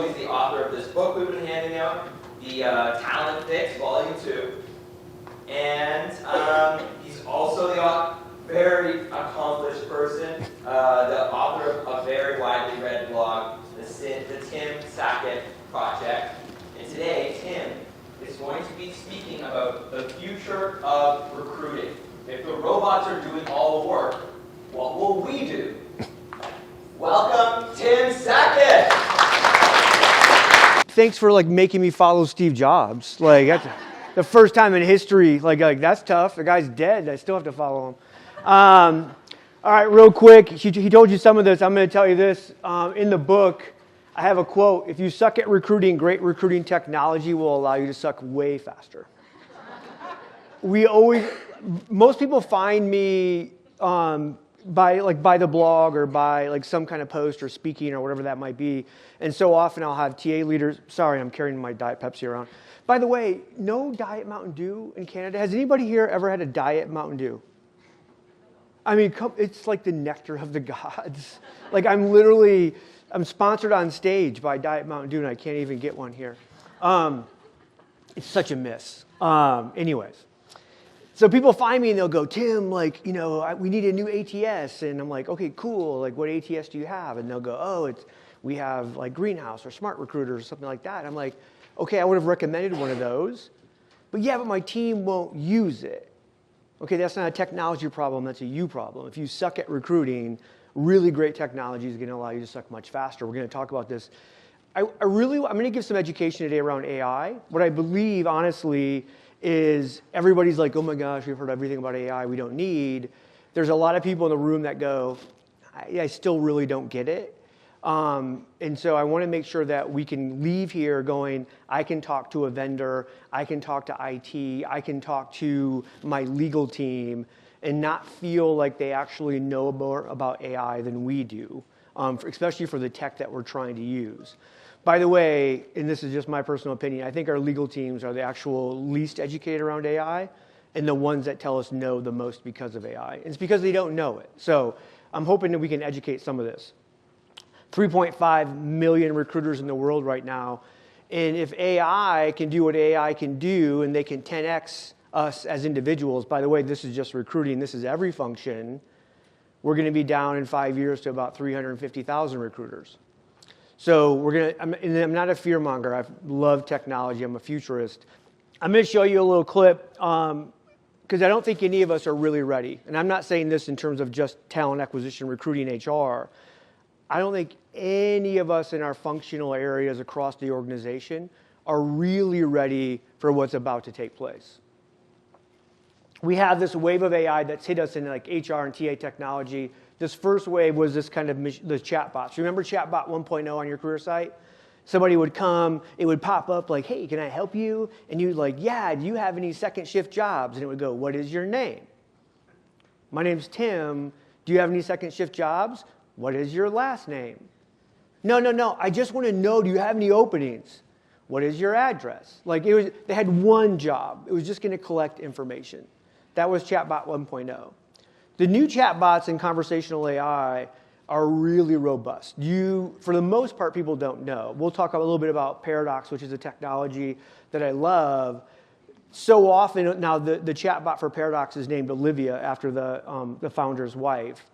he's the author of this book we've been handing out, the Talent Fix, Volume 2. And he's also the very accomplished person, the author of a very widely read blog, the Tim Sackett Project. And today, Tim is going to be speaking about the future of recruiting. If the robots are doing all the work, what will we do? Welcome, Tim Sackett! Thanks for making me follow Steve Jobs. That's the first time in history. That's tough. The guy's dead. I still have to follow him. All right, real quick. He told you some of this. I'm going to tell you this. In the book, I have a quote. If you suck at recruiting, great recruiting technology will allow you to suck way faster. Most people find me by the blog or by some kind of post or speaking or whatever that might be. And so often I'll have TA leaders. Sorry, I'm carrying my Diet Pepsi around. By the way, no Diet Mountain Dew in Canada. Has anybody here ever had a Diet Mountain Dew? I mean, it's like the nectar of the gods. I'm sponsored on stage by Diet Mountain Dew and I can't even get one here. It's such a miss. Anyways. So people find me and they'll go, Tim, we need a new ATS. And I'm like, okay, cool. What ATS do you have? And they'll go, we have Greenhouse or Smart Recruiter or something like that. I'm like, okay, I would have recommended one of those. But my team won't use it. Okay, that's not a technology problem, that's a you problem. If you suck at recruiting, really great technology is going to allow you to suck much faster. We're going to talk about this. I'm going to give some education today around AI. What I believe, honestly, is everybody's like, oh my gosh, we've heard everything about AI we don't need. There's a lot of people in the room that go, I still really don't get it. And so I want to make sure that we can leave here going, I can talk to a vendor, I can talk to IT, I can talk to my legal team, and not feel like they actually know more about AI than we do, especially for the tech that we're trying to use. By the way, and this is just my personal opinion, I think our legal teams are the actual least educated around AI and the ones that tell us no the most because of AI. And it's because they don't know it. So I'm hoping that we can educate some of this. 3.5 million recruiters in the world right now. And if AI can do what AI can do and they can 10x us as individuals, by the way, this is just recruiting, this is every function, we're going to be down in 5 years to about 350,000 recruiters. So I'm not a fear monger. I love technology. I'm a futurist. I'm going to show you a little clip because I don't think any of us are really ready. And I'm not saying this in terms of just talent acquisition, recruiting, HR. I don't think any of us in our functional areas across the organization are really ready for what's about to take place. We have this wave of AI that's hit us in HR and TA technology. This first wave was this kind of the chatbots. Remember chatbot 1.0 on your career site? Somebody would come, it would pop up hey, can I help you? And you'd yeah, do you have any second shift jobs? And it would go, what is your name? My name's Tim. Do you have any second shift jobs? What is your last name? No, I just want to know, do you have any openings? What is your address? They had one job. It was just going to collect information. That was chatbot 1.0. The new chatbots in conversational AI are really robust. For the most part, people don't know. We'll talk a little bit about Paradox, which is a technology that I love. So often now, the chatbot for Paradox is named Olivia after the founder's wife.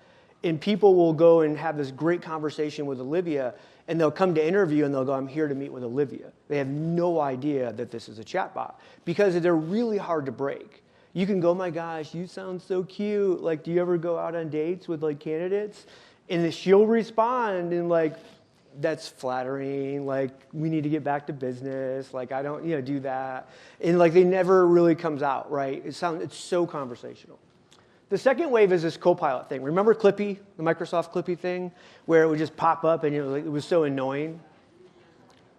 And people will go and have this great conversation with Olivia, and they'll come to interview, and they'll go, I'm here to meet with Olivia. They have no idea that this is a chatbot because they're really hard to break. You can go, my gosh, you sound so cute. Do you ever go out on dates with candidates? And then she'll respond and that's flattering. We need to get back to business. I don't, do that. And they never really comes out, right? It's so conversational. The second wave is this Copilot thing. Remember Clippy, the Microsoft Clippy thing, where it would just pop up and it was so annoying?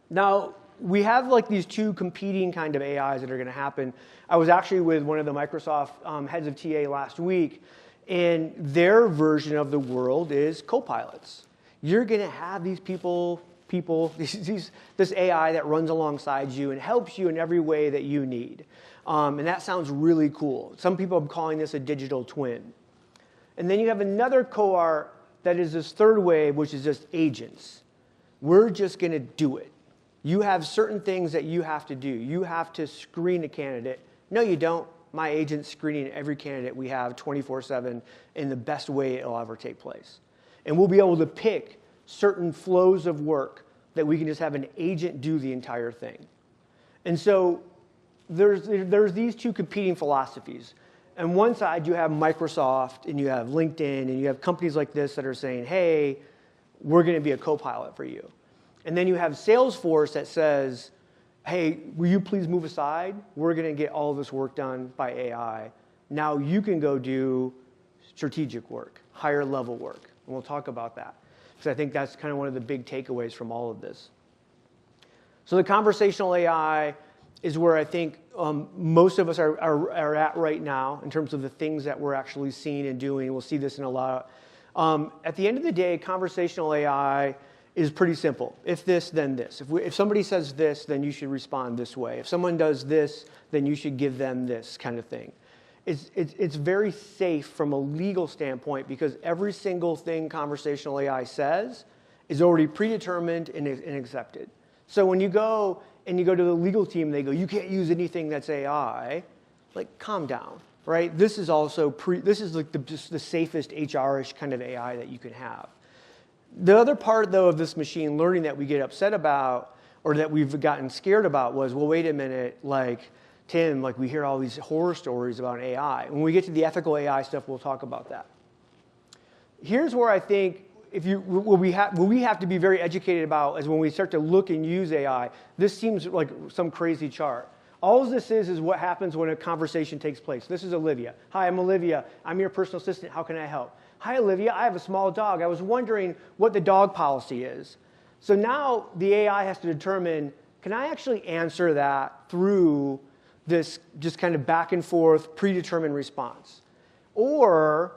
Now, we have these two competing kind of AIs that are going to happen. I was actually with one of the Microsoft heads of TA last week, and their version of the world is copilots. You're going to have these this AI that runs alongside you and helps you in every way that you need. And that sounds really cool. Some people are calling this a digital twin. And then you have another cohort that is this third wave, which is just agents. We're just going to do it. You have certain things that you have to do. You have to screen a candidate. No, you don't. My agent's screening every candidate we have 24/7 in the best way it'll ever take place. And we'll be able to pick certain flows of work that we can just have an agent do the entire thing. And so there's these two competing philosophies. On one side, you have Microsoft, and you have LinkedIn, and you have companies like this that are saying, hey, we're going to be a co-pilot for you. And then you have Salesforce that says, hey, will you please move aside? We're going to get all of this work done by AI. Now you can go do strategic work, higher level work. And we'll talk about that, because I think that's kind of one of the big takeaways from all of this. So the conversational AI is where I think most of us are at right now in terms of the things that we're actually seeing and doing. We'll see this in a lot. At the end of the day, conversational AI is pretty simple. If this, then this. If somebody says this, then you should respond this way. If someone does this, then you should give them this kind of thing. It's very safe from a legal standpoint because every single thing conversational AI says is already predetermined and accepted. So when you go to the legal team, they go, you can't use anything that's AI. Like, calm down, right? This is also this is like just the safest HR-ish kind of AI that you can have. The other part, though, of this machine learning that we get upset about or that we've gotten scared about was, well, wait a minute, like, Tim, like we hear all these horror stories about AI. When we get to the ethical AI stuff, we'll talk about that. Here's where I think what we have to be very educated about is when we start to look and use AI. This seems like some crazy chart. All this is what happens when a conversation takes place. This is Olivia. Hi, I'm Olivia. I'm your personal assistant. How can I help? Hi, Olivia. I have a small dog. I was wondering what the dog policy is. So now the AI has to determine, can I actually answer that through this just kind of back and forth predetermined response? Or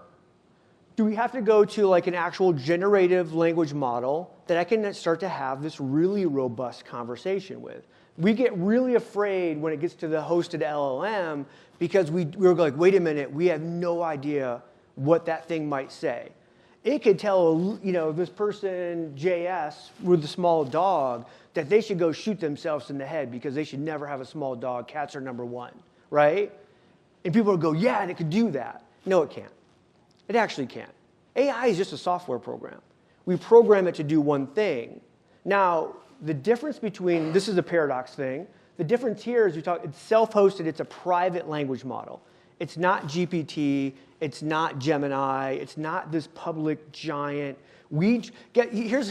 do we have to go to like an actual generative language model that I can start to have this really robust conversation with? We get really afraid when it gets to the hosted LLM because we're like, wait a minute, we have no idea what that thing might say. It could tell, this person, JS, with the small dog, that they should go shoot themselves in the head because they should never have a small dog. Cats are number one, right? And people will go, yeah, it could do that. No, it can't. It actually can't. AI is just a software program. We program it to do one thing. Now, the difference between, this is a paradox thing, the difference here is it's self-hosted, it's a private language model. It's not GPT, it's not Gemini, it's not this public giant. Here's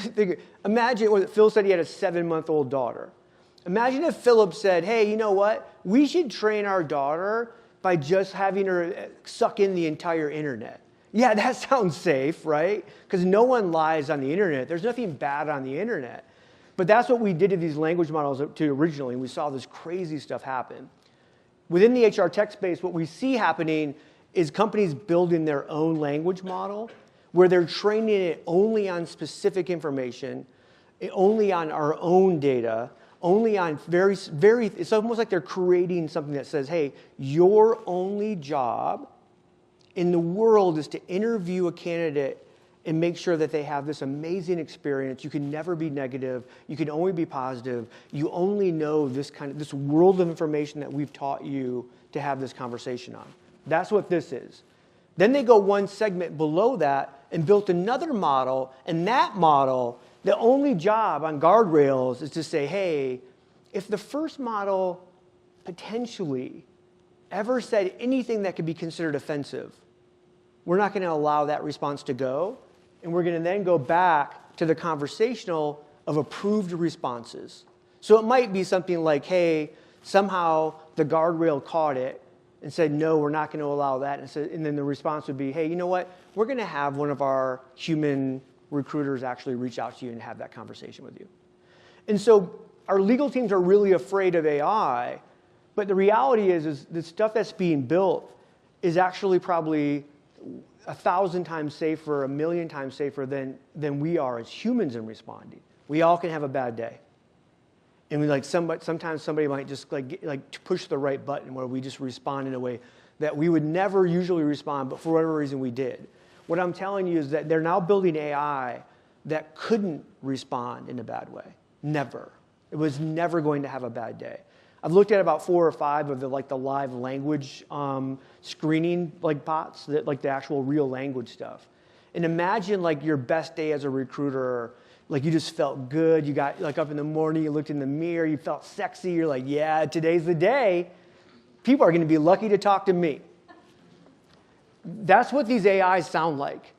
the thing, imagine what Phil said he had a 7-month-old daughter. Imagine if Philip said, hey, you know what? We should train our daughter by just having her suck in the entire internet. Yeah, that sounds safe, right? Because no one lies on the internet. There's nothing bad on the internet. But that's what we did to these language models originally, and we saw this crazy stuff happen. Within the HR tech space, what we see happening is companies building their own language model where they're training it only on specific information, only on our own data, only on it's almost like they're creating something that says, hey, your only job in the world is to interview a candidate and make sure that they have this amazing experience. You can never be negative. You can only be positive. You only know this world of information that we've taught you to have this conversation on. That's what this is. Then they go one segment below that and built another model, and that model, the only job on guardrails is to say, hey, if the first model potentially ever said anything that could be considered offensive, we're not going to allow that response to go, and we're going to then go back to the conversational of approved responses. So it might be something like, hey, somehow the guardrail caught it and said, no, we're not going to allow that. And then the response would be, hey, you know what? We're going to have one of our human recruiters actually reach out to you and have that conversation with you. And so our legal teams are really afraid of AI, but the reality is the stuff that's being built is actually probably 1,000 times safer, 1,000,000 times safer than we are as humans in responding. We all can have a bad day. And sometimes somebody might just push the right button where we just respond in a way that we would never usually respond, but for whatever reason we did. What I'm telling you is that they're now building AI that couldn't respond in a bad way. Never. It was never going to have a bad day. I've looked at about 4 or 5 of the live language screening bots, that the actual real language stuff. And imagine your best day as a recruiter, you just felt good. You got up in the morning, you looked in the mirror, you felt sexy. You're like, yeah, today's the day. People are going to be lucky to talk to me. That's what these AIs sound like.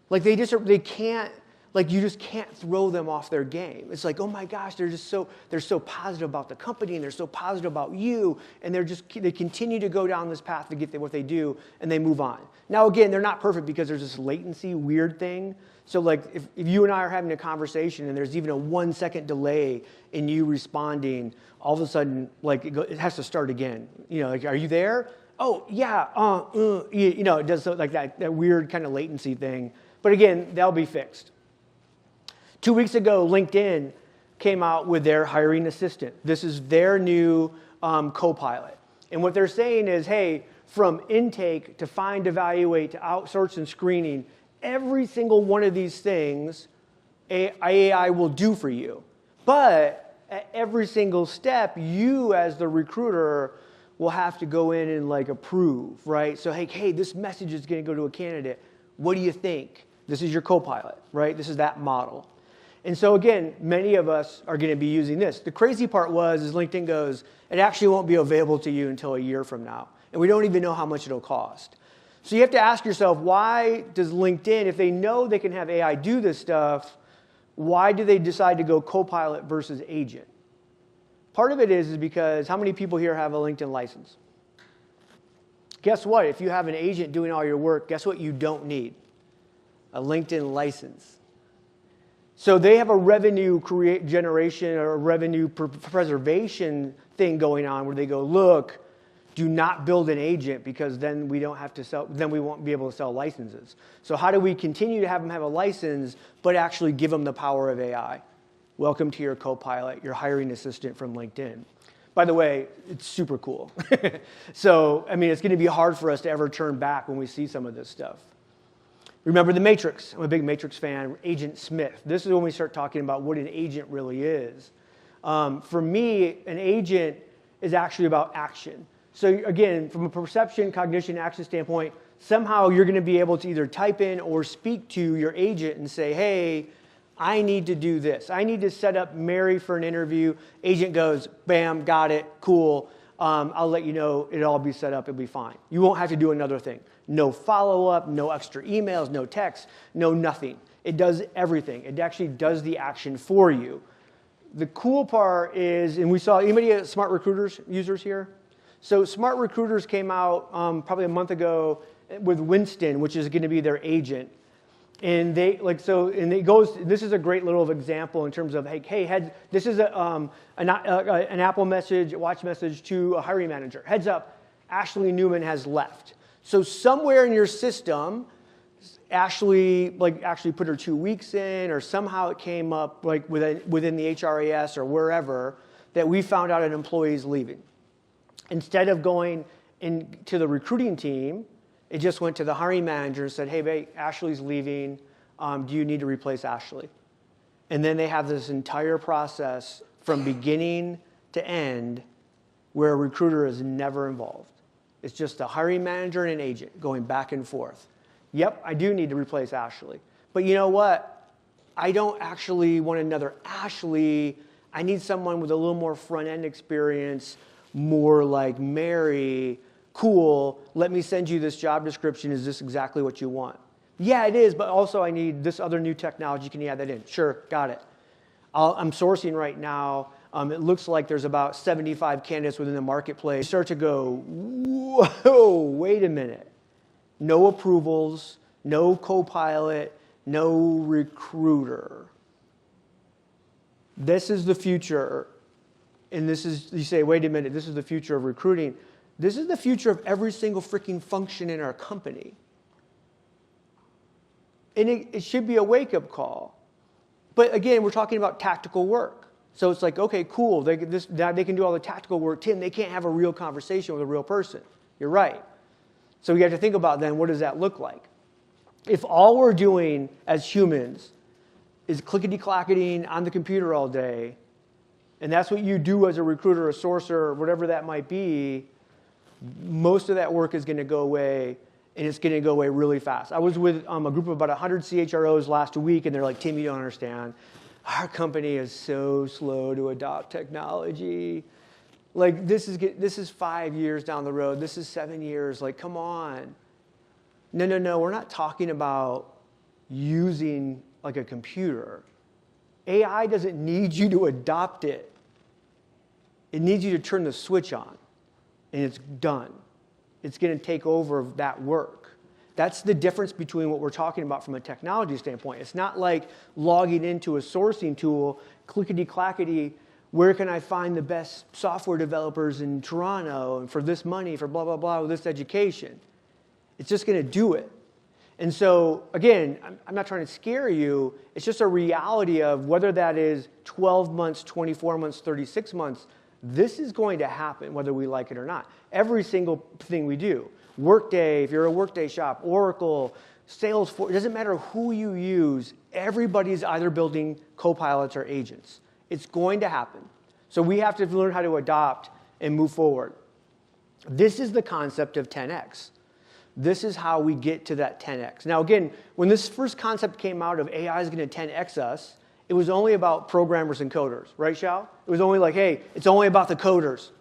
They can't. You just can't throw them off their game. It's oh my gosh, they're so positive about the company, and they're so positive about you, and they continue to go down this path to get what they do, and they move on. Now again, they're not perfect because there's this latency weird thing. So if you and I are having a conversation and there's even a 1-second delay in you responding, all of a sudden it has to start again. Are you there? Oh yeah, it does that weird kind of latency thing. But again, that'll be fixed. 2 weeks ago, LinkedIn came out with their hiring assistant. This is their new co-pilot. And what they're saying is, hey, from intake to find, evaluate, to outsource and screening, every single one of these things AI will do for you. But at every single step, you as the recruiter will have to go in and approve, right? So, hey, this message is going to go to a candidate. What do you think? This is your co-pilot, right? This is that model. And so again, many of us are going to be using this. The crazy part is LinkedIn goes, it actually won't be available to you until a year from now. And we don't even know how much it'll cost. So you have to ask yourself, why does LinkedIn, if they know they can have AI do this stuff, why do they decide to go co-pilot versus agent? Part of it is because how many people here have a LinkedIn license? Guess what? If you have an agent doing all your work, guess what you don't need? A LinkedIn license. So they have a revenue generation or a revenue preservation thing going on where they go, look, do not build an agent because then we don't have to sell, then we won't be able to sell licenses. So how do we continue to have them have a license but actually give them the power of AI? Welcome to your co-pilot, your hiring assistant from LinkedIn. By the way, it's super cool. So, it's going to be hard for us to ever turn back when we see some of this stuff. Remember The Matrix. I'm a big Matrix fan. Agent Smith. This is when we start talking about what an agent really is. For me, an agent is actually about action. So again, from a perception, cognition, action standpoint, somehow you're going to be able to either type in or speak to your agent and say, hey, I need to do this. I need to set up Mary for an interview. Agent goes, bam, got it, cool. I'll let you know, it'll all be set up, it'll be fine. You won't have to do another thing. No follow-up, no extra emails, no texts, no nothing. It does everything. It actually does the action for you. The cool part is, and we saw, anybody Smart Recruiters users here? So Smart Recruiters came out probably a month ago with Winston, which is going to be their agent. And they and it goes. This is a great little example in terms of hey, this is an Apple message, watch message to a hiring manager. Heads up, Ashley Newman has left. So somewhere in your system, Ashley put her 2 weeks in, or somehow it came up within the HRIS or wherever that we found out an employee is leaving. Instead of going into the recruiting team, it just went to the hiring manager and said, hey, babe, Ashley's leaving. Do you need to replace Ashley? And then they have this entire process from beginning to end where a recruiter is never involved. It's just a hiring manager and an agent going back and forth. Yep, I do need to replace Ashley. But you know what? I don't actually want another Ashley. I need someone with a little more front-end experience, more like Mary. Cool, let me send you this job description. Is this exactly what you want? Yeah, it is, but also I need this other new technology. Can you add that in? Sure, got it. I'm sourcing right now. It looks like there's about 75 candidates within the marketplace. You start to go, whoa, wait a minute. No approvals, no co-pilot, no recruiter. This is the future. And this is, you say, wait a minute, this is the future of recruiting. This is the future of every single freaking function in our company. And it should be a wake-up call. But again, we're talking about tactical work. So it's like, okay, cool, now they can do all the tactical work. Tim, they can't have a real conversation with a real person. You're right. So we have to think about then, what does that look like? If all we're doing as humans is clickety-clacketing on the computer all day, and that's what you do as a recruiter, a sourcer, or whatever that might be, most of that work is going to go away, and it's going to go away really fast. I was with a group of about 100 CHROs last week, and they're like, Tim, you don't understand. Our company is so slow to adopt technology. Like, this is 5 years down the road. This is 7 years. Like, come on. No, we're not talking about using like a computer. AI doesn't need you to adopt it. It needs you to turn the switch on, and it's done. It's going to take over that work. That's the difference between what we're talking about from a technology standpoint. It's not like logging into a sourcing tool, clickety-clackety, where can I find the best software developers in Toronto and for this money, for blah, blah, blah, with this education. It's just going to do it. And so, again, I'm not trying to scare you. It's just a reality of whether that is 12 months, 24 months, 36 months, this is going to happen whether we like it or not. Every single thing we do. Workday, if you're a Workday shop, Oracle, Salesforce, it doesn't matter who you use, everybody's either building copilots or agents. It's going to happen. So we have to learn how to adopt and move forward. This is the concept of 10x. This is how we get to that 10x. Now, again, when this first concept came out of AI is going to 10x us, it was only about programmers and coders, right, Xiao? It was only like, hey, it's only about the coders.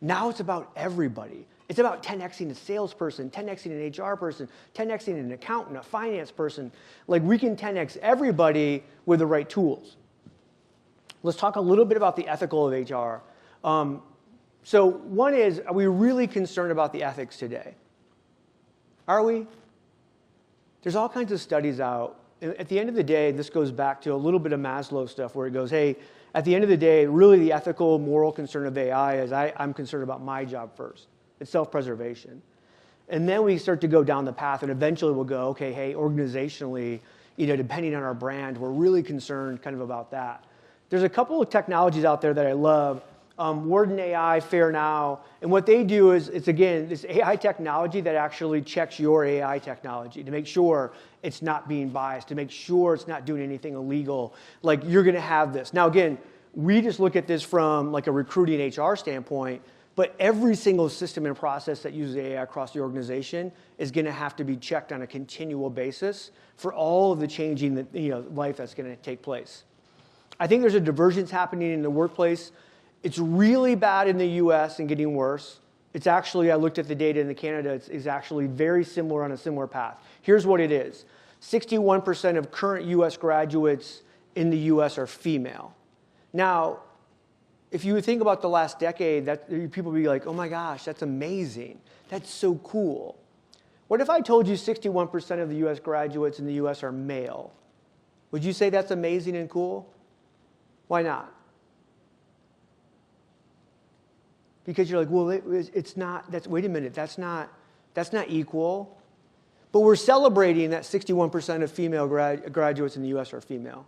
Now it's about everybody. It's about 10xing a salesperson, 10xing an HR person, 10xing an accountant, a finance person. Like, we can 10x everybody with the right tools. Let's talk a little bit about the ethical of HR. So one is, are we really concerned about the ethics today? Are we? There's all kinds of studies out. At the end of the day, this goes back to a little bit of Maslow stuff where it goes, hey, at the end of the day, really the ethical, moral concern of AI is I'm concerned about my job first. It's self-preservation. And then we start to go down the path, and eventually we'll go, okay, hey, organizationally, depending on our brand, we're really concerned kind of about that. There's a couple of technologies out there that I love. Warden AI, Fair Now, and what they do is, it's again, this AI technology that actually checks your AI technology to make sure it's not being biased, to make sure it's not doing anything illegal. Like, you're going to have this. Now, again, we just look at this from like a recruiting HR standpoint, but every single system and process that uses AI across the organization is going to have to be checked on a continual basis for all of the changing life that's going to take place. I think there's a divergence happening in the workplace. It's really bad in the US and getting worse. It's actually, I looked at the data in Canada, it's actually very similar on a similar path. Here's what it is. 61% of current US graduates in the US are female. Now, if you think about the last decade, people would be like, oh my gosh, that's amazing. That's so cool. What if I told you 61% of the US graduates in the US are male? Would you say that's amazing and cool? Why not? Because you're like, well, it's not, wait a minute, that's not equal. But we're celebrating that 61% of female graduates in the US are female.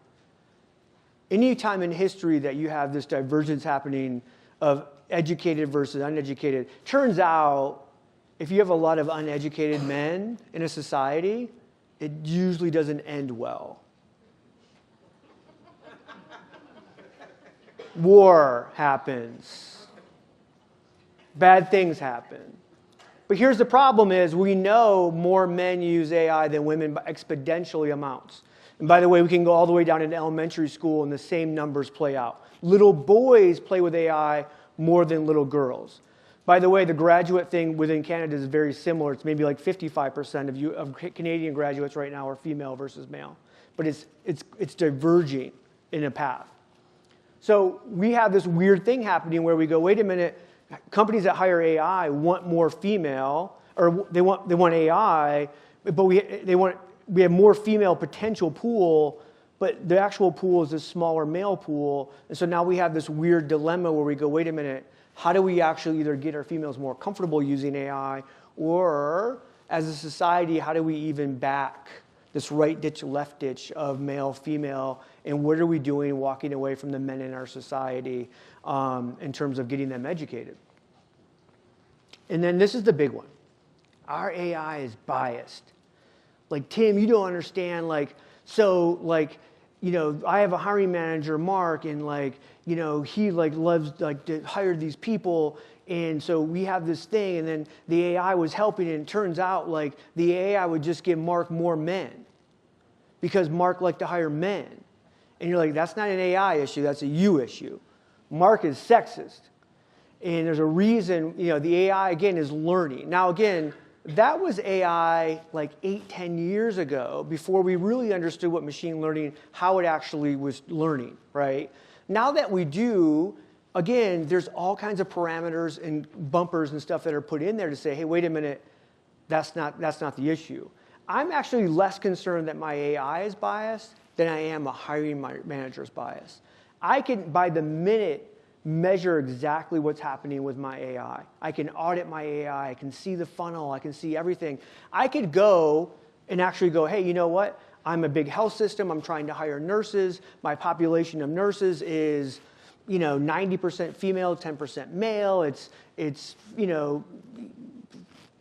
Any time in history that you have this divergence happening of educated versus uneducated, turns out if you have a lot of uneducated men in a society, it usually doesn't end well. War happens. Bad things happen. But here's the problem is we know more men use AI than women by exponentially amounts. And by the way, we can go all the way down into elementary school and the same numbers play out. Little boys play with AI more than little girls. By the way, the graduate thing within Canada is very similar. It's maybe like 55% of Canadian graduates right now are female versus male. But it's diverging in a path. So we have this weird thing happening where we go, wait a minute, companies that hire AI want more female, or they want AI, but we have more female potential pool, but the actual pool is a smaller male pool. And so now we have this weird dilemma where we go, wait a minute, how do we actually either get our females more comfortable using AI, or as a society, how do we even back this right ditch, left ditch of male, female, and what are we doing walking away from the men in our society in terms of getting them educated? And then this is the big one. Our AI is biased. Like, Tim, you don't understand, I have a hiring manager, Mark, and he loves to hire these people. And so we have this thing, and then the AI was helping, and it turns out the AI would just give Mark more men because Mark liked to hire men. And you're like, that's not an AI issue, that's a you issue. Mark is sexist. And there's a reason, the AI, again, is learning. Now, again, that was AI 8-10 years ago, before we really understood what machine learning, how it actually was learning, right? Now that we do, again, there's all kinds of parameters and bumpers and stuff that are put in there to say, hey, wait a minute, that's not the issue. I'm actually less concerned that my AI is biased than I am a hiring manager's bias. I can, by the minute, measure exactly what's happening with my AI. I can audit my AI. I can see the funnel. I can see everything. I could go and actually go, hey, you know what? I'm a big health system. I'm trying to hire nurses. My population of nurses is 90% female, 10% male. It's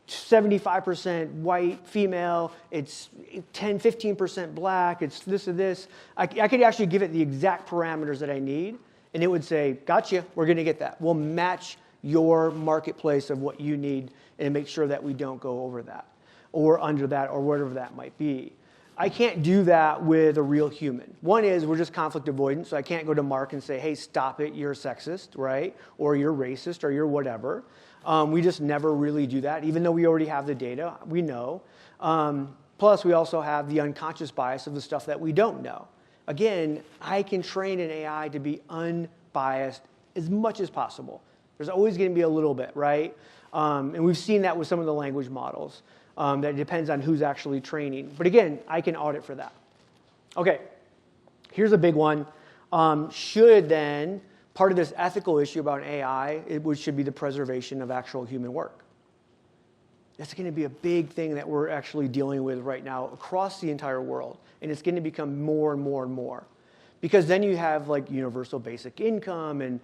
75% white female. It's 15% black. It's this or this. I could actually give it the exact parameters that I need, and it would say, gotcha, we're going to get that. We'll match your marketplace of what you need and make sure that we don't go over that or under that or whatever that might be. I can't do that with a real human. One is we're just conflict avoidant, so I can't go to Mark and say, hey, stop it, you're sexist, right? Or you're racist, or you're whatever. We just never really do that, even though we already have the data, we know. Plus, we also have the unconscious bias of the stuff that we don't know. Again, I can train an AI to be unbiased as much as possible. There's always going to be a little bit, right? And we've seen that with some of the language models. That depends on who's actually training. But again, I can audit for that. Okay, here's a big one. Should then, part of this ethical issue about AI, which should be the preservation of actual human work. That's going to be a big thing that we're actually dealing with right now across the entire world. And it's going to become more and more and more. Because then you have universal basic income. And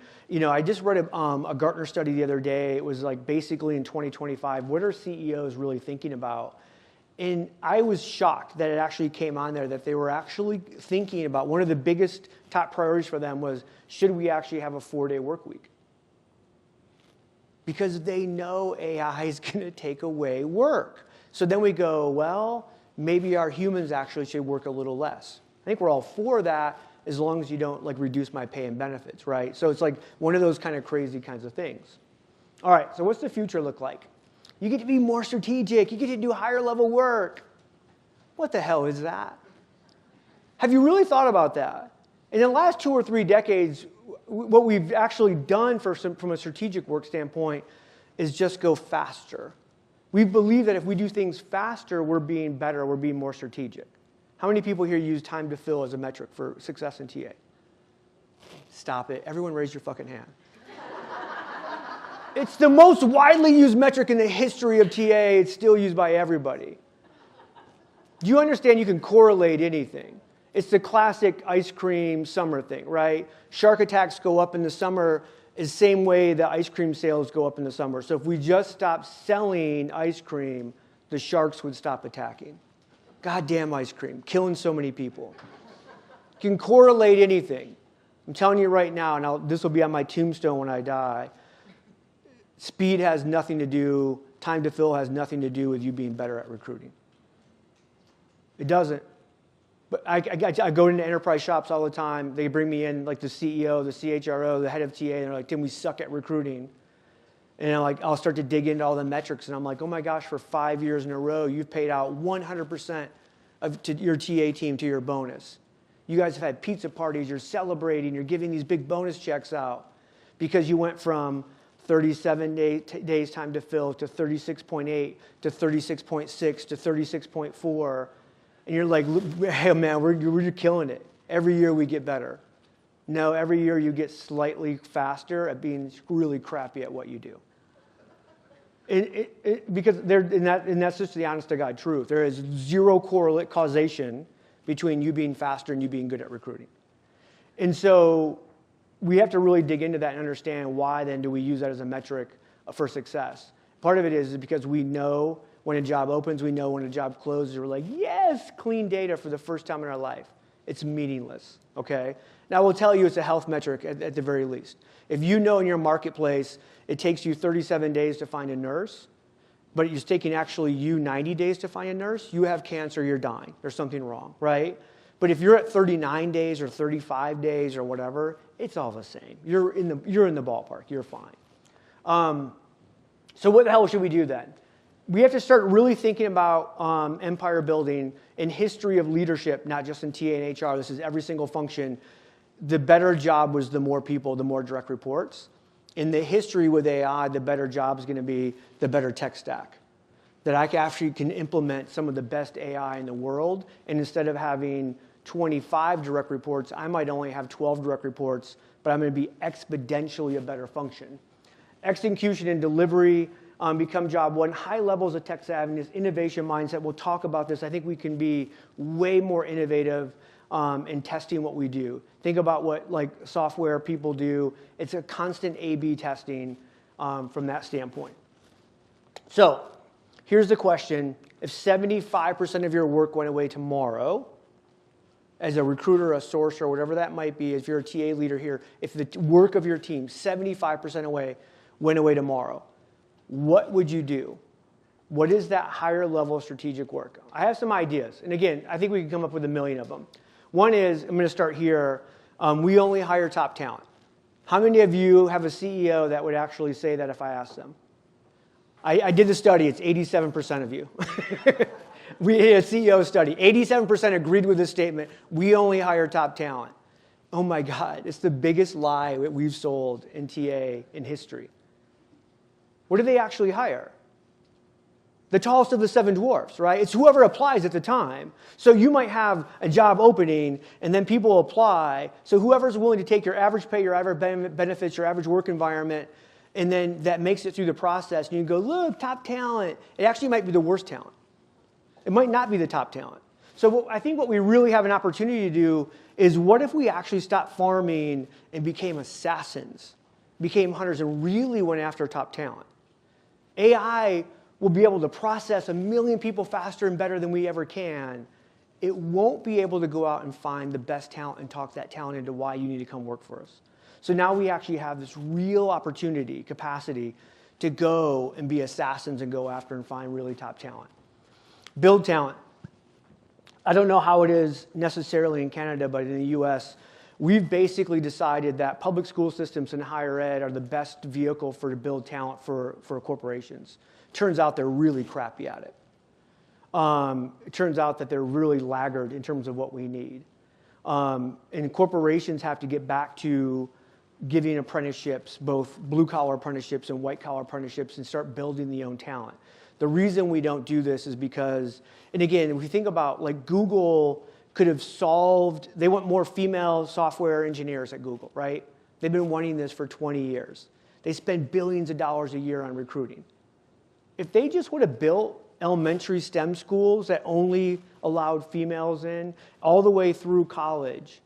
I just read a Gartner study the other day. It was basically in 2025, what are CEOs really thinking about? And I was shocked that it actually came on there that they were actually thinking about one of the biggest top priorities for them was, should we actually have a 4-day work week? Because they know AI is going to take away work. So then we go, well, maybe our humans actually should work a little less. I think we're all for that, as long as you don't reduce my pay and benefits, right? So it's one of those kind of crazy kinds of things. All right, so what's the future look like? You get to be more strategic. You get to do higher level work. What the hell is that? Have you really thought about that? In the last 2 or 3 decades, what we've actually done from a strategic work standpoint is just go faster. We believe that if we do things faster, we're being better, we're being more strategic. How many people here use time to fill as a metric for success in TA? Stop it. Everyone raise your fucking hand. It's the most widely used metric in the history of TA. It's still used by everybody. Do you understand you can correlate anything? It's the classic ice cream summer thing, right? Shark attacks go up in the summer is the same way the ice cream sales go up in the summer. So if we just stopped selling ice cream, the sharks would stop attacking. Goddamn ice cream, killing so many people. You can correlate anything. I'm telling you right now, and this will be on my tombstone when I die, speed has nothing to do, time to fill has nothing to do with you being better at recruiting. It doesn't. But I go into enterprise shops all the time. They bring me in, the CEO, the CHRO, the head of TA, and they're like, Tim, we suck at recruiting. And I'll start to dig into all the metrics, and I'm like, oh my gosh, for 5 years in a row, you've paid out 100% of your TA team to your bonus. You guys have had pizza parties, you're celebrating, you're giving these big bonus checks out because you went from 37 days time to fill to 36.8 to 36.6 to 36.4. And you're like, hey man, we're killing it. Every year we get better. No, every year you get slightly faster at being really crappy at what you do. Because that's just the honest to God truth. There is zero correlate causation between you being faster and you being good at recruiting. And so we have to really dig into that and understand why then do we use that as a metric for success. Part of it is because we know when a job opens, we know when a job closes. We're like, yes, clean data for the first time in our life. it's meaningless, okay? Now, I will tell you it's a health metric at the very least. If you know in your marketplace it takes you 37 days to find a nurse, but it's taking actually you 90 days to find a nurse, you have cancer, you're dying. There's something wrong, right? But if you're at 39 days or 35 days or whatever, it's all the same. You're in the ballpark. You're fine. So what the hell should we do then? We have to start really thinking about empire building in history of leadership, not just in TA and HR. This is every single function. The better job was the more people, the more direct reports. In the history with AI, the better job is going to be the better tech stack. That I actually can implement some of the best AI in the world, and instead of having 25 direct reports, I might only have 12 direct reports, but I'm going to be exponentially a better function. Execution and delivery become job one. High levels of tech savviness, innovation mindset. We'll talk about this. I think we can be way more innovative in testing what we do. Think about what like software people do. It's a constant A/B testing from that standpoint. So here's the question. If 75% of your work went away tomorrow, as a recruiter, a sourcer, whatever that might be, if you're a TA leader here, if the work of your team, 75% went away tomorrow, what would you do? What is that higher level strategic work? I have some ideas. And again, I think we can come up with a million of them. One is, I'm going to start here, we only hire top talent. How many of you have a CEO that would actually say that if I asked them? I did the study. It's 87% of you. We did a CEO study. 87% agreed with this statement. We only hire top talent. Oh my God, it's the biggest lie that we've sold in TA in history. What do they actually hire? The tallest of the seven dwarfs, right? It's whoever applies at the time. So you might have a job opening, and then people apply. So whoever's willing to take your average pay, your average benefits, your average work environment, and then that makes it through the process, and you go, look, top talent. It actually might be the worst talent. It might not be the top talent. So I think what we really have an opportunity to do is what if we actually stopped farming and became assassins, became hunters, and really went after top talent? AI will be able to process 1 million people faster and better than we ever can. It won't be able to go out and find the best talent and talk that talent into why you need to come work for us. So now we actually have this real opportunity, capacity, to go and be assassins and go after and find really top talent. Build talent. I don't know how it is necessarily in Canada, but in the US, we've basically decided that public school systems and higher ed are the best vehicle to build talent for corporations. Turns out they're really crappy at it. It turns out that they're really laggard in terms of what we need. And corporations have to get back to giving apprenticeships, both blue-collar apprenticeships and white-collar apprenticeships, and start building the own talent. The reason we don't do this is because, and again, if you think about, like, Google could have solved, they want more female software engineers at Google, right? They've been wanting this for 20 years. They spend billions of dollars a year on recruiting. If they just would have built elementary STEM schools that only allowed females in, all the way through college,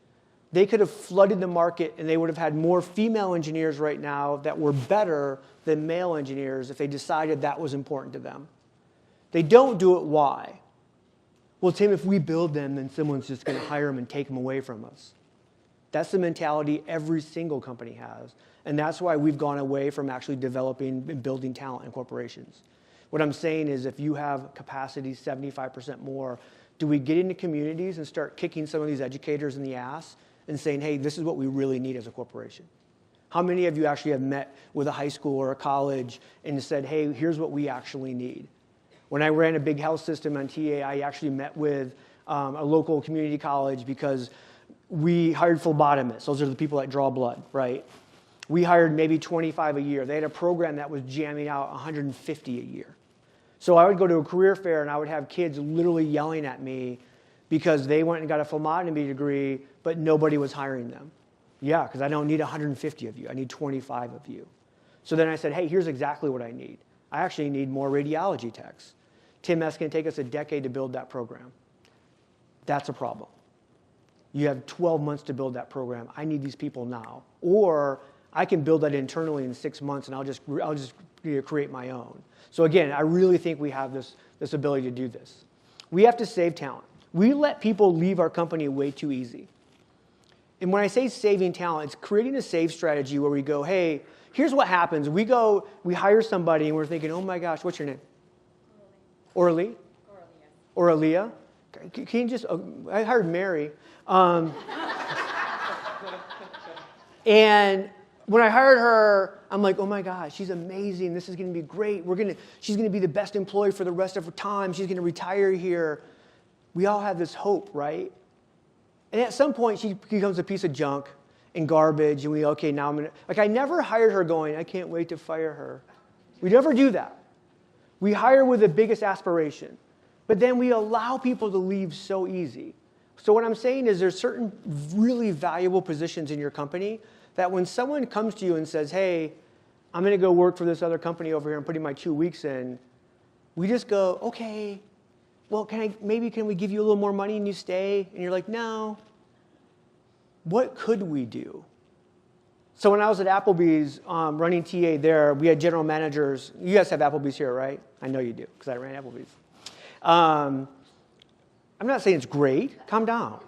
they could have flooded the market and they would have had more female engineers right now that were better than male engineers if they decided that was important to them. They don't do it. Why? Well, Tim, if we build them, then someone's just going to hire them and take them away from us. That's the mentality every single company has. And that's why we've gone away from actually developing and building talent in corporations. What I'm saying is if you have capacity 75% more, do we get into communities and start kicking some of these educators in the ass and saying, hey, this is what we really need as a corporation? How many of you actually have met with a high school or a college and said, hey, here's what we actually need? When I ran a big health system on TA, I actually met with a local community college because we hired phlebotomists. Those are the people that draw blood, right? We hired maybe 25 a year. They had a program that was jamming out 150 a year. So I would go to a career fair and I would have kids literally yelling at me because they went and got a phlebotomy degree, but nobody was hiring them. Yeah, because I don't need 150 of you. I need 25 of you. So then I said, hey, here's exactly what I need. I actually need more radiology techs. Tim, that's going to take us a decade to build that program. That's a problem. You have 12 months to build that program. I need these people now. Or I can build that internally in 6 months and I'll just create my own. So again, I really think we have this ability to do this. We have to save talent. We let people leave our company way too easy. And when I say saving talent, it's creating a save strategy where we go, hey, here's what happens. We hire somebody, and we're thinking, oh my gosh, what's your name? Orly? Or Aaliyah? Can you just, I hired Mary. And when I hired her, I'm like, oh my gosh, she's amazing. This is going to be great. She's going to be the best employee for the rest of her time. She's going to retire here. We all have this hope, right? And at some point, she becomes a piece of junk and garbage, and now I'm going to, I never hired her going, I can't wait to fire her. We never do that. We hire with the biggest aspiration. But then we allow people to leave so easy. So what I'm saying is there's certain really valuable positions in your company that when someone comes to you and says, hey, I'm going to go work for this other company over here and putting my 2 weeks in, we just go, okay, well, can we give you a little more money and you stay? And you're like, no. What could we do? So when I was at Applebee's running TA there, we had general managers. You guys have Applebee's here, right? I know you do because I ran Applebee's. I'm not saying it's great. Calm down.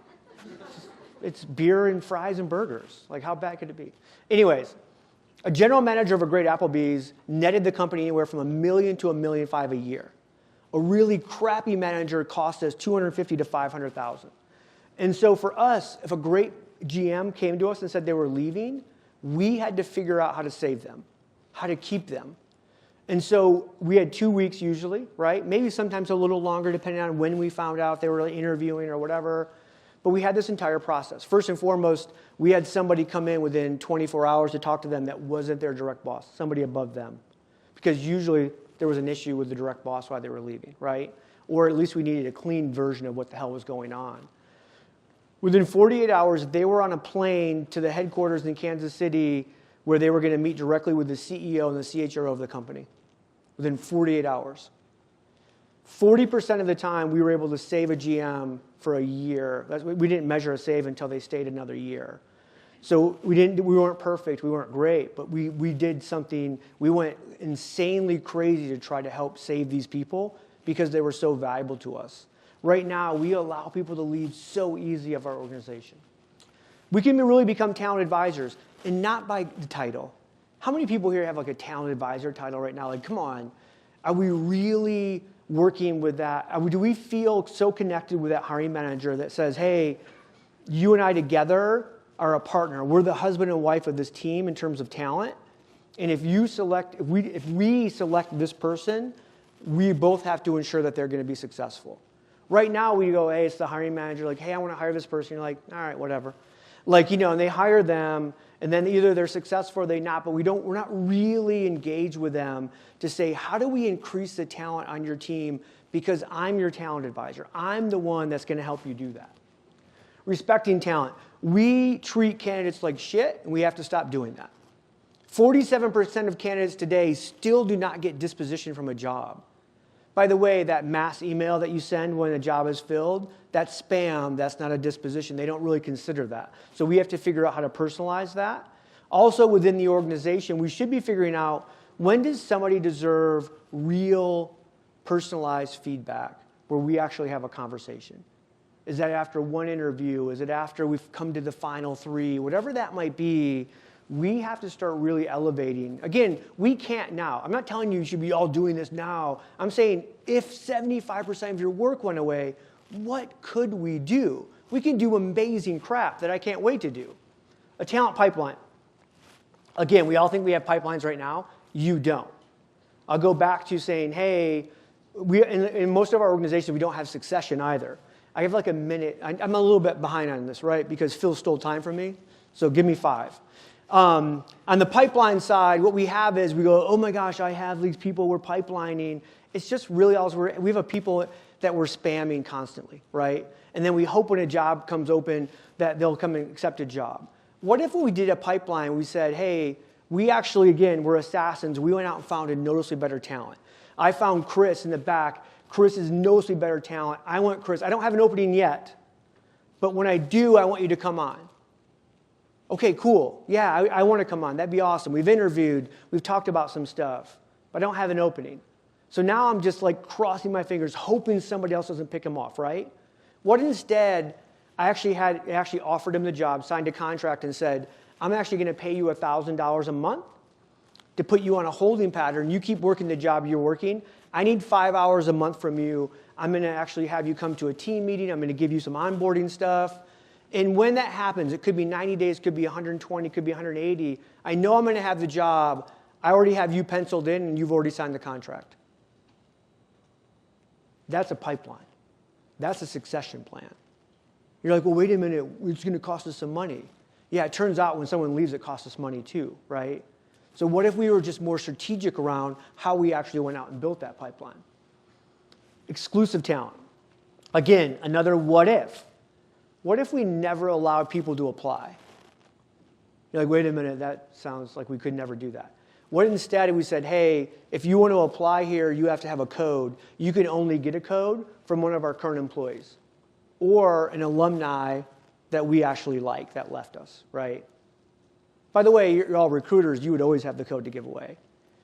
It's beer and fries and burgers. Like, how bad could it be? Anyways, a general manager of a great Applebee's netted the company anywhere from $1 million to $1.5 million a year. A really crappy manager cost us $250,000 to $500,000. And so for us, if a great GM came to us and said they were leaving, we had to figure out how to save them, how to keep them. And so we had 2 weeks usually, right? Maybe sometimes a little longer depending on when we found out they were interviewing or whatever. But we had this entire process. First and foremost, we had somebody come in within 24 hours to talk to them that wasn't their direct boss, somebody above them. Because usually there was an issue with the direct boss while they were leaving, right? Or at least we needed a clean version of what the hell was going on. Within 48 hours, they were on a plane to the headquarters in Kansas City where they were going to meet directly with the CEO and the CHRO of the company. Within 48 hours. 40% of the time, we were able to save a GM for a year. We didn't measure a save until they stayed another year. So we weren't perfect, we weren't great, but we did something. We went insanely crazy to try to help save these people because they were so valuable to us. Right now, we allow people to leave so easy of our organization. We can really become talent advisors, and not by the title. How many people here have like a talent advisor title right now? Like, come on, are we really working with that? Do we feel so connected with that hiring manager that says, hey, you and I together are a partner. We're the husband and wife of this team in terms of talent. And if we select this person, we both have to ensure that they're going to be successful. Right now, we go, hey, it's the hiring manager, like, hey, I want to hire this person. You're like, all right, whatever. Like, and they hire them, and then either they're successful or they're not, but we're not really engaged with them to say, how do we increase the talent on your team because I'm your talent advisor. I'm the one that's going to help you do that. Respecting talent. We treat candidates like shit, and we have to stop doing that. 47% of candidates today still do not get disposition from a job. By the way, that mass email that you send when a job is filled, that's spam, that's not a disposition. They don't really consider that. So we have to figure out how to personalize that. Also within the organization, we should be figuring out when does somebody deserve real personalized feedback where we actually have a conversation. Is that after one interview? Is it after we've come to the final three? Whatever that might be, we have to start really elevating. Again, we can't now. I'm not telling you should be all doing this now. I'm saying if 75% of your work went away, what could we do? We can do amazing crap that I can't wait to do. A talent pipeline. Again, we all think we have pipelines right now. You don't. I'll go back to saying, hey, in most of our organizations, we don't have succession either. I have like a minute. I'm a little bit behind on this, right? Because Phil stole time from me. So give me 5. On the pipeline side, what we have is we go, oh my gosh, I have these people we're pipelining. It's just really we have a people that we're spamming constantly, right? And then we hope when a job comes open that they'll come and accept a job. What if we did a pipeline, we said, hey, we actually, again, we're assassins. We went out and found a noticeably better talent. I found Chris in the back. Chris is noticeably better talent. I want Chris. I don't have an opening yet, but when I do, I want you to come on. Okay, cool. Yeah, I want to come on. That'd be awesome. We've interviewed. We've talked about some stuff, but I don't have an opening. So now I'm just like crossing my fingers, hoping somebody else doesn't pick him off, right? What instead, I actually offered him the job, signed a contract and said, I'm actually going to pay you $1,000 a month to put you on a holding pattern. You keep working the job you're working. I need 5 hours a month from you. I'm going to actually have you come to a team meeting. I'm going to give you some onboarding stuff. And when that happens, it could be 90 days, could be 120, could be 180. I know I'm going to have the job. I already have you penciled in, and you've already signed the contract. That's a pipeline. That's a succession plan. You're like, well, wait a minute. It's going to cost us some money. Yeah, it turns out when someone leaves, it costs us money too, right? So what if we were just more strategic around how we actually went out and built that pipeline? Exclusive talent. Again, another what if. What if we never allowed people to apply? You're like, wait a minute, that sounds like we could never do that. What instead we said, hey, if you want to apply here, you have to have a code. You can only get a code from one of our current employees or an alumni that we actually like that left us, right? By the way, you're all recruiters. You would always have the code to give away.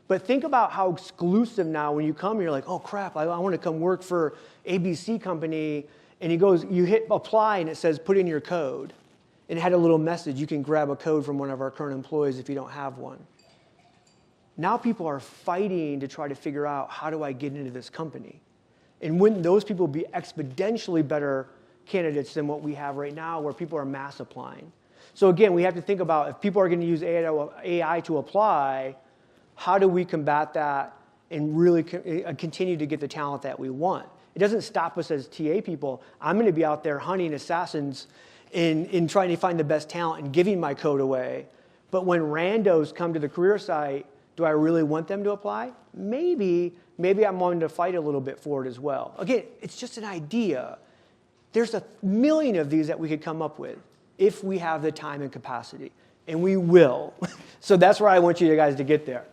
But think about how exclusive now when you come, you're like, oh, crap, I want to come work for ABC company. And you hit apply, and it says, put in your code. And it had a little message. You can grab a code from one of our current employees if you don't have one. Now people are fighting to try to figure out, how do I get into this company? And wouldn't those people be exponentially better candidates than what we have right now, where people are mass applying? So again, we have to think about, if people are going to use AI to apply, how do we combat that and really continue to get the talent that we want? It doesn't stop us as TA people. I'm going to be out there hunting assassins in trying to find the best talent and giving my code away. But when randos come to the career site, do I really want them to apply? Maybe I'm willing to fight a little bit for it as well. Again, it's just an idea. There's a million of these that we could come up with if we have the time and capacity, and we will. So that's where I want you guys to get there.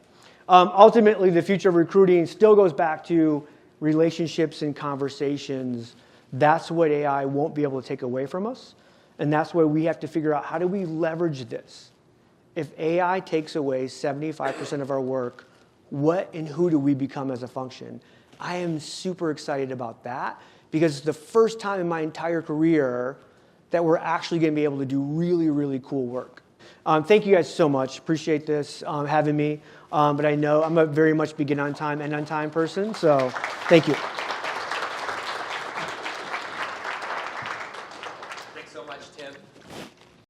Ultimately, the future of recruiting still goes back to relationships and conversations. That's what AI won't be able to take away from us, and that's where we have to figure out, how do we leverage this? If AI takes away 75% of our work, what and who do we become as a function? I am super excited about that, because it's the first time in my entire career that we're actually going to be able to do really, really cool work. Thank you guys so much. Appreciate this, having me. But I know I'm a very much begin on time, end on time person, so thank you.